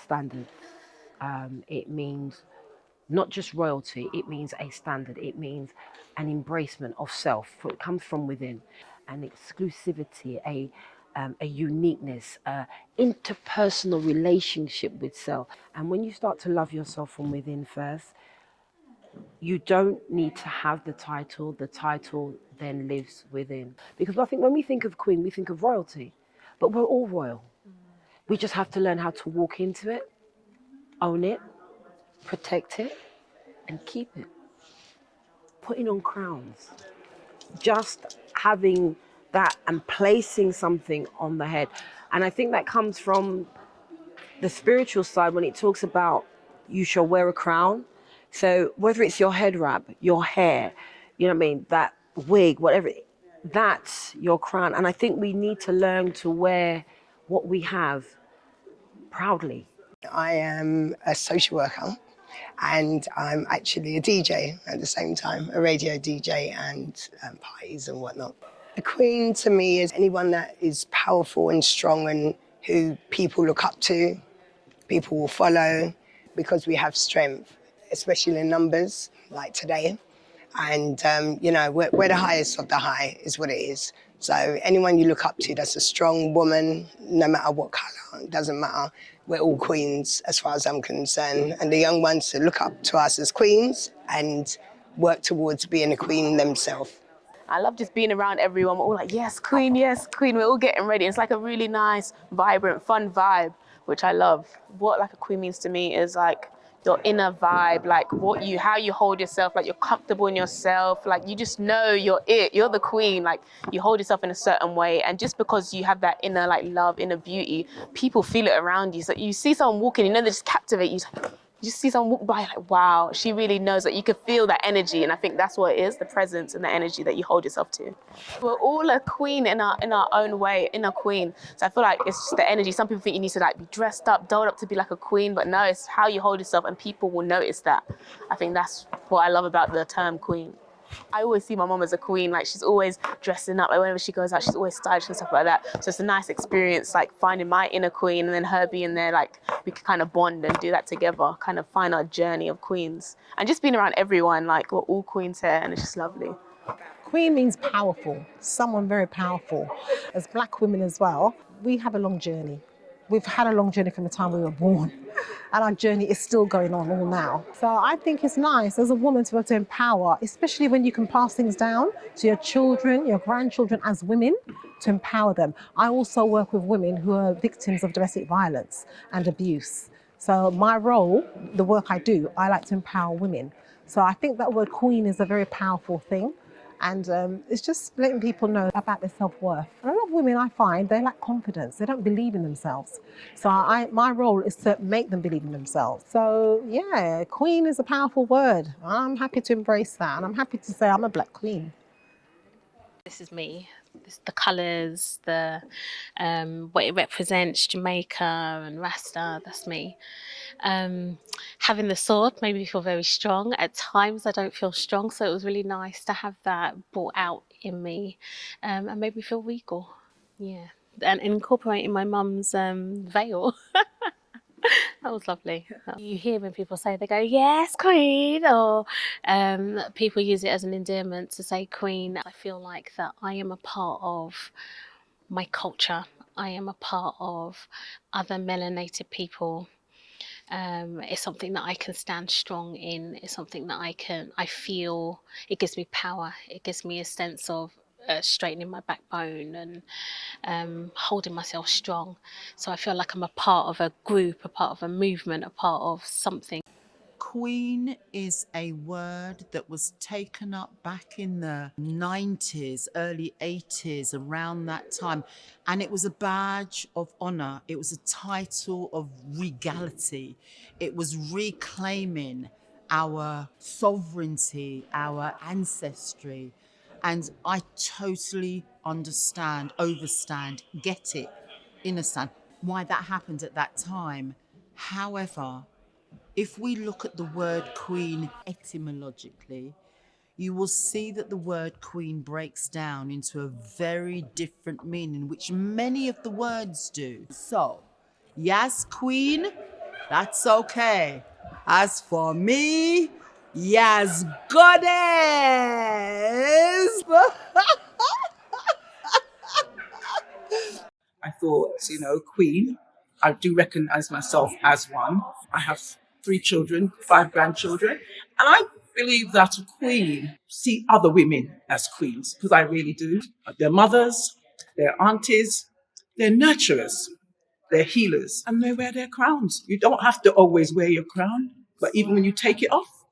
standards. It means not just royalty, it means a standard. It means an embracement of self. It comes from within, an exclusivity, a uniqueness, interpersonal relationship with self. And when you start to love yourself from within first, you don't need to have the title then lives within. Because I think when we think of queen, we think of royalty, but we're all royal. We just have to learn how to walk into it, own it, protect it, and keep it. Putting on crowns, just having that and placing something on the head. And I think that comes from the spiritual side when it talks about you shall wear a crown. So whether it's your head wrap, your hair, you know what I mean, that wig, whatever, that's your crown. And I think we need to learn to wear what we have proudly. I am a social worker and I'm actually a DJ at the same time, a radio DJ and parties and whatnot. A queen to me is anyone that is powerful and strong and who people look up to, people will follow because we have strength, especially in numbers like today. And, you know, we're the highest of the high is what it is. So anyone you look up to that's a strong woman, no matter what colour, it doesn't matter. We're all queens as far as I'm concerned. And the young ones to look up to us as queens and work towards being a queen themselves. I love just being around everyone. We're all like, yes, queen, yes, queen. We're all getting ready. It's like a really nice, vibrant, fun vibe, which I love. What like a queen means to me is like your inner vibe, like how you hold yourself, like you're comfortable in yourself, like you just know you're the queen, like you hold yourself in a certain way. And just because you have that inner like love, inner beauty, people feel it around you. So you see someone walking, you know, they just captivate you. You just see someone walk by, like, wow, she really knows that you can feel that energy. And I think that's what it is, the presence and the energy that you hold yourself to. We're all a queen in our own way, inner queen. So I feel like it's just the energy. Some people think you need to like be dressed up, dolled up to be like a queen, but no, it's how you hold yourself and people will notice that. I think that's what I love about the term queen. I always see my mom as a queen, like she's always dressing up, like whenever she goes out, she's always stylish and stuff like that. So it's a nice experience, like finding my inner queen and then her being there, like we can kind of bond and do that together, kind of find our journey of queens. And just being around everyone, like we're all queens here and it's just lovely. Queen means powerful, someone very powerful. As black women as well, we have a long journey. We've had a long journey from the time we were born. And our journey is still going on all now. So I think it's nice as a woman to be able to empower, especially when you can pass things down to your children, your grandchildren as women, to empower them. I also work with women who are victims of domestic violence and abuse. So my role, the work I do, I like to empower women. So I think that word queen is a very powerful thing. And it's just letting people know about their self-worth. And a lot of women, I find, they lack confidence. They don't believe in themselves. So my role is to make them believe in themselves. So yeah, queen is a powerful word. I'm happy to embrace that. And I'm happy to say I'm a black queen. This is me. The colours, what it represents, Jamaica and Rasta, that's me. Having the sword made me feel very strong. At times I don't feel strong, so it was really nice to have that brought out in me and made me feel regal. Yeah, and incorporating my mum's veil. That was lovely. You hear when people say, they go, yes, queen, or people use it as an endearment to say queen. I feel like that I am a part of my culture. I am a part of other melanated people. It's something that I can stand strong in. It's something that I feel, it gives me power. It gives me a sense of straightening my backbone and holding myself strong. So I feel like I'm a part of a group, a part of a movement, a part of something. Queen is a word that was taken up back in the 90s, early 80s, around that time. And it was a badge of honor. It was a title of regality. It was reclaiming our sovereignty, our ancestry. And I totally understand, overstand, get it, understand why that happened at that time. However, if we look at the word queen etymologically, you will see that the word queen breaks down into a very different meaning, which many of the words do. So, yes, queen, That's okay. As for me, yes, goddess. I thought, you know, queen. I do recognize myself as one. I have 3 children, 5 grandchildren, and I believe that a queen see other women as queens because I really do. They're mothers, they're aunties, they're nurturers, they're healers, and they wear their crowns. You don't have to always wear your crown, but even when you take it off,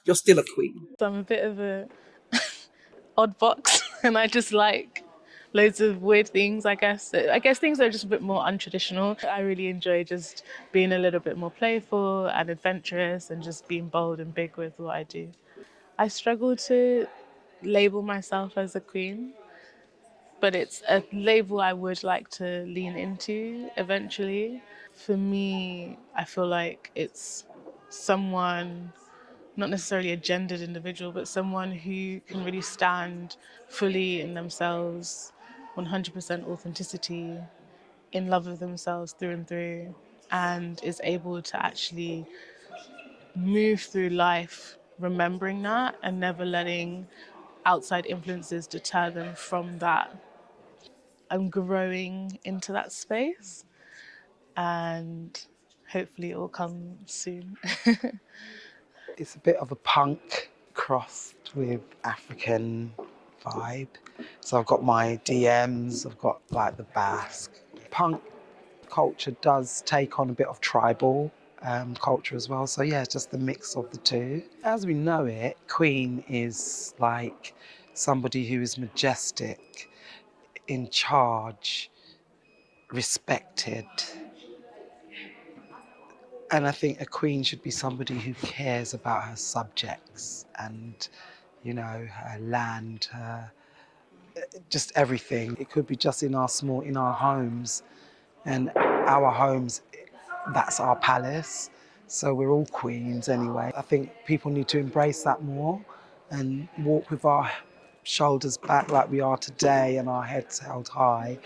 you're still a queen. So I'm a bit of a odd box and I just like loads of weird things, I guess. I guess things are just a bit more untraditional. I really enjoy just being a little bit more playful and adventurous and just being bold and big with what I do. I struggle to label myself as a queen, but it's a label I would like to lean into eventually. For me, I feel like it's someone, not necessarily a gendered individual, but someone who can really stand fully in themselves, 100% authenticity, in love with themselves through and through, and is able to actually move through life remembering that and never letting outside influences deter them from that. I'm growing into that space and hopefully it will come soon. It's a bit of a punk crossed with African vibe. So I've got my DMs, I've got like the Basque. Punk culture does take on a bit of tribal culture as well. So yeah, it's just the mix of the two. As we know it, Queen is like somebody who is majestic, in charge, respected. And I think a queen should be somebody who cares about her subjects and, you know, her land, her, just everything. It could be just in our homes. And our homes, that's our palace. So we're all queens anyway. I think people need to embrace that more and walk with our shoulders back like we are today and our heads held high.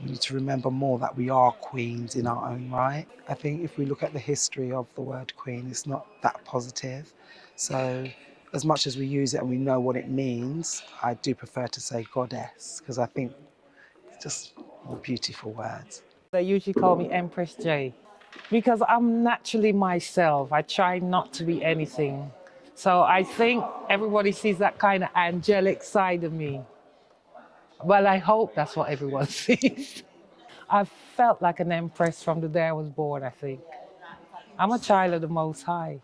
We need to remember more that we are queens in our own right. I think if we look at the history of the word queen, it's not that positive. So as much as we use it and we know what it means, I do prefer to say goddess because I think it's just more beautiful words. They usually call me Empress J because I'm naturally myself. I try not to be anything. So I think everybody sees that kind of angelic side of me. Well, I hope that's what everyone sees. I've felt like an empress from the day I was born, I think. I'm a child of the Most High.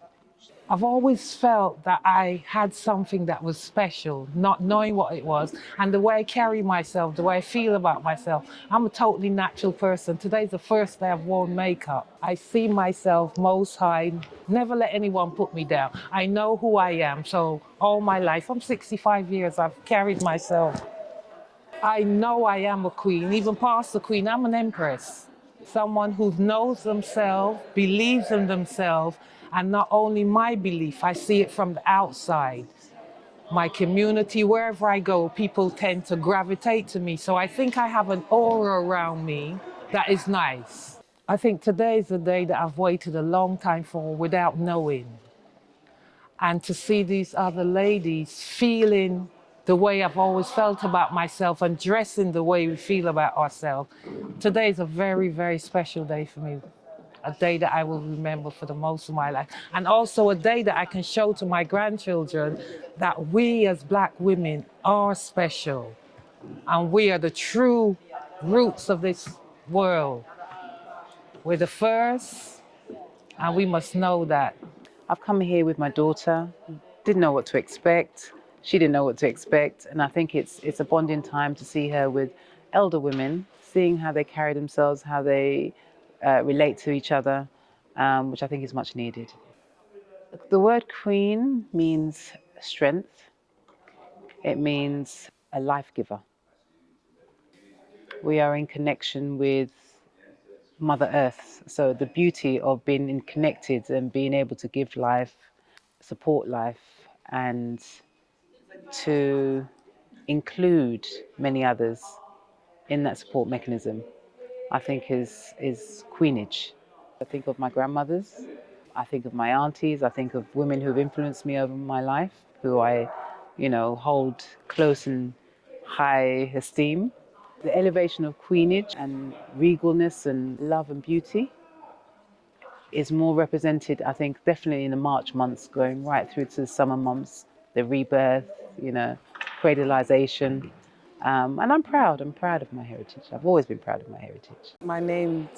I've always felt that I had something that was special, not knowing what it was, and the way I carry myself, the way I feel about myself. I'm a totally natural person. Today's the first day I've worn makeup. I see myself Most High, never let anyone put me down. I know who I am, so all my life, I'm 65 years, I've carried myself. I know I am a queen, even past the queen, I'm an empress. Someone who knows themselves, believes in themselves, and not only my belief, I see it from the outside. My community, wherever I go, people tend to gravitate to me. So I think I have an aura around me that is nice. I think today is the day that I've waited a long time for without knowing. And to see these other ladies feeling the way I've always felt about myself and dressing the way we feel about ourselves. Today is a very, very special day for me. A day that I will remember for the most of my life. And also a day that I can show to my grandchildren that we as Black women are special. And we are the true roots of this world. We're the first, and we must know that. I've come here with my daughter, didn't know what to expect. She didn't know what to expect. And I think it's a bonding time to see her with elder women, seeing how they carry themselves, how they relate to each other, which I think is much needed. The word queen means strength. It means a life giver. We are in connection with Mother Earth. So the beauty of being connected and being able to give life, support life, and to include many others in that support mechanism, I think is queenage. I think of my grandmothers, I think of my aunties, I think of women who've influenced me over my life, who I, hold close and high esteem. The elevation of queenage and regalness and love and beauty is more represented, I think, definitely in the March months, going right through to the summer months, the rebirth, cradleization. And I'm proud of my heritage. I've always been proud of my heritage. My name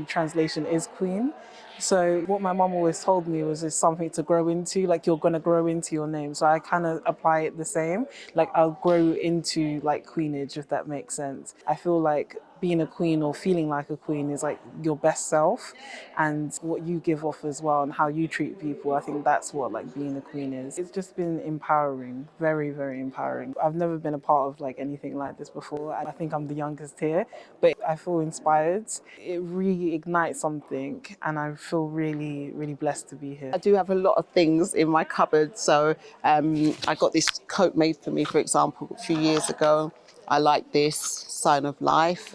translation is Queen. So what my mum always told me was it's something to grow into, like you're going to grow into your name. So I kind of apply it the same. Like I'll grow into like queenage, if that makes sense. I feel like being a queen or feeling like a queen is like your best self and what you give off as well and how you treat people. I think that's what like being a queen is. It's just been empowering, very, very empowering. I've never been a part of like anything like this before. I think I'm the youngest here, but I feel inspired. It reignites something and I feel really, really blessed to be here. I do have a lot of things in my cupboard. So I got this coat made for me, for example, a few years ago. I like this sign of life.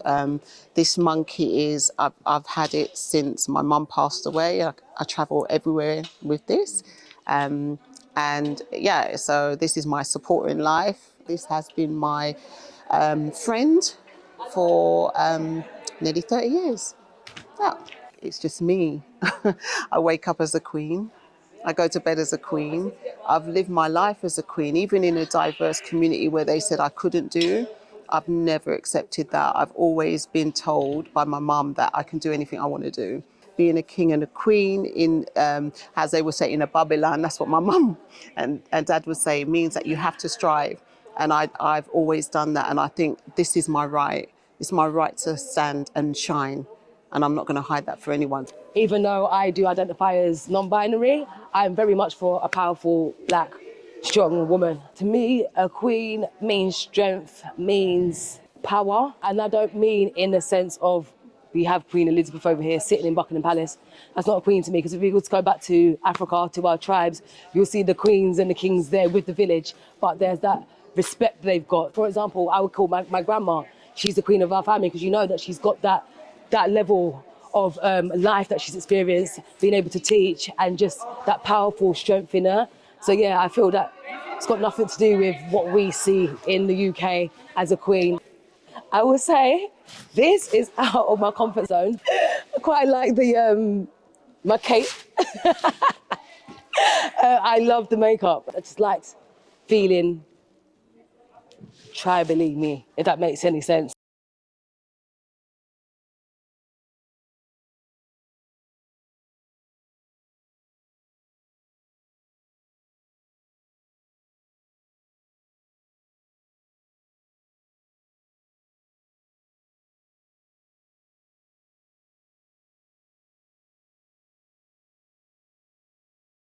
This monkey is, I've had it since my mum passed away. I travel everywhere with this. And yeah, so this is my support in life. This has been my friend for nearly 30 years. Yeah, it's just me. I wake up as a queen. I go to bed as a queen. I've lived my life as a queen, even in a diverse community where they said I couldn't do. I've never accepted that. I've always been told by my mum that I can do anything I want to do. Being a king and a queen in, as they would say, in a Babylon, that's what my mum and dad would say, means that you have to strive. And I've always done that. And I think this is my right. It's my right to stand and shine. And I'm not going to hide that for anyone. Even though I do identify as non-binary, I'm very much for a powerful, black, strong woman. To me, a queen means strength, means power. And I don't mean in the sense of we have Queen Elizabeth over here sitting in Buckingham Palace. That's not a queen to me, because if we were to go back to Africa, to our tribes, you'll see the queens and the kings there with the village. But there's that respect they've got. For example, I would call my grandma, she's the queen of our family, because you know that she's got that level of life that she's experienced, being able to teach, and just that powerful strength in her. So yeah, I feel that it's got nothing to do with what we see in the UK as a queen. I would say this is out of my comfort zone. I quite like the my cape. I love the makeup. I just liked feeling tribally me, if that makes any sense.